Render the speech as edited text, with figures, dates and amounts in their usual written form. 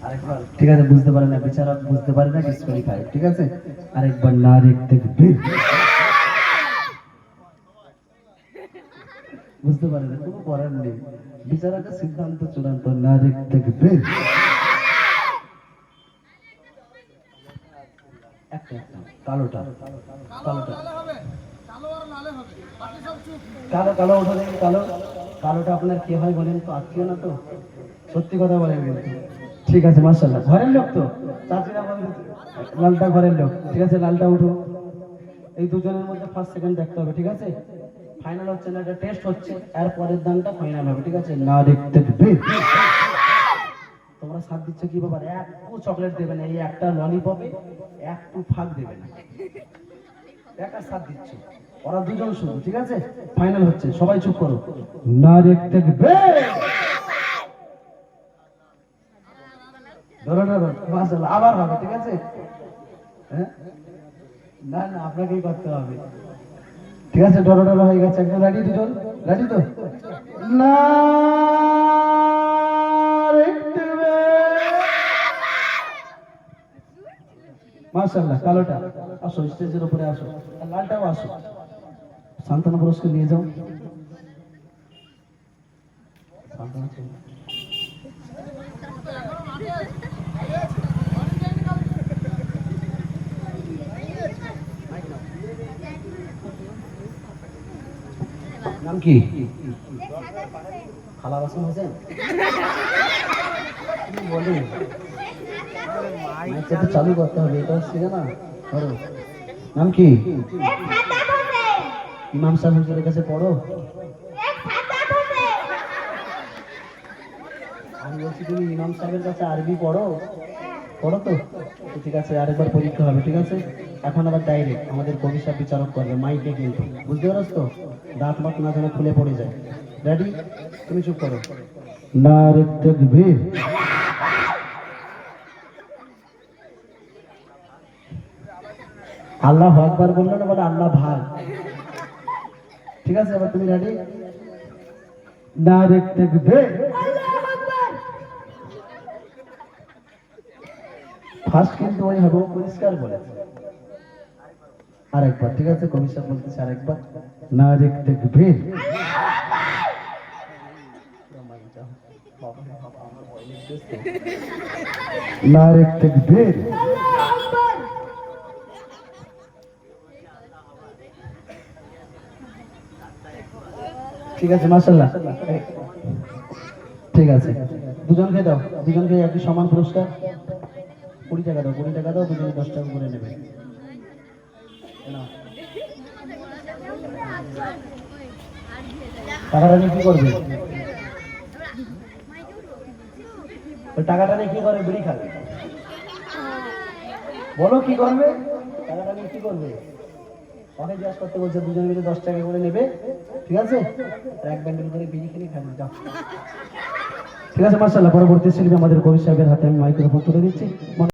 আরেকবার ঠিক আছে, বুঝতে পারে না বেচারা, বুঝতে পারে না ডিসকোয়ালিফাই। ঠিক আছে, আরেকবার নারী তাকবীর। বুঝতে পারে না, কোনো করার নেই, বিচারাটা সিদ্ধান্ত চূড়ান্ত, নারী তাকবীর। একটা একটা কালোটা, কালোটা কালো কালো ওঠা দেখি, কালো কালোটা আপনার কে হয় বলেন তো? আত্মীয় না তো? সত্যি কথা বলেন কিন্তু। ঠিক আছে, মাশাআল্লাহ, ঘরের লোক তো? চাচিরা বলেন লালটা ঘরের লোক। ঠিক আছে, লালটা উঠো। এই দুজনের মধ্যে ফার্স্ট সেকেন্ড দেখতে হবে। ঠিক আছে, ফাইনাল হচ্ছে না, এটা টেস্ট হচ্ছে, এর পরের দানটা ফাইনাল হবে। ঠিক আছে, না দেখতে দিবে। তোমরা সাথ দিচ্ছ কি ব্যাপার? একটু চকলেট দেবে না, এই একটা ললিপপে একটু ফাঁক দেবে না, একা সাথ দিচ্ছ, ওরা দুজন শুধু। ঠিক আছে, ফাইনাল হচ্ছে, সবাই চুপ করো। না দেখতে দিবে। ধরো ধরো, মাশাআল্লাহ, আবার হবে। ঠিক আছে, হ্যাঁ, না না, আপনাকেই করতে হবে। ঠিক আছে, ডরো ডরো হয়ে গেছে একদম। রেডি দুজন? রেডি তো? না মাশাআল্লাহ, কালোটা আসো, স্টেজের উপরে আসো, আর লালটাও আসো, সান্ত্বনা পুরস্কার নিয়ে যাও। নাম কি? খালা বাসন হোসেন বলি, মাইকটা তো চালু করতে হবে, এটা হচ্ছে না। ধরো, নাম কি? ইমাম সাহেব হুজুরের কাছে পড়ো। আমি বলছি তুমি ইমাম সাহেবের কাছে আরবি পড়ো, পড়ো তো? ঠিক আছে, আরেকবার পরীক্ষা হবে। ঠিক আছে, এখন আবার ডাইরেক্ট আমাদের কবি সাহেব বিচারক করবে মাইকে কিন্তু, বুঝতে পারছ তো? দাঁত মাত না যেন খুলে পড়ে যায়। রেডি? তুমি চুপ করো। নারে তাকবীর। আল্লাহু আকবার বললো না, বলে আল্লাহ ভাগ। ঠিক আছে, এবার তুমি রেডি? নারে তাকবীর। ফার্স্ট কিন্তু ওই হবে, পরিষ্কার বলে। আরেকবার, ঠিক আছে, কবি সাহেব বলতেছে আরেকবার, নারে তাকবীর। নারে তাকবীর। ঠিক আছে, মাশাআল্লাহ, ঠিক আছে, দুজনকে দাও, দুজনকে একই সমান পুরস্কার। 20 টাকা দাও, 20 টাকা দাও, দুজনে 10 টাকা করে নেবে। টাকাটা নিয়ে কি করবে? ওই টাকাটা নিয়ে কি করবে? বিড়ি খাবে। বলো কি করবে? টাকাটা নিয়ে কি করবে? অনেক জিজ্ঞাসা করতে বলছে, দুজনে মিলে 10 টাকা করে নেবে। ঠিক আছে, এক ব্যান্ডেল করে বিড়ি কিনে খাবে, যাও। ঠিক আছে, মাশাআল্লাহ, পরবর্তী শিল্পী আমাদের কবি সাহেবের হাতে আমি মাইক্রোফোন তুলে দিচ্ছি।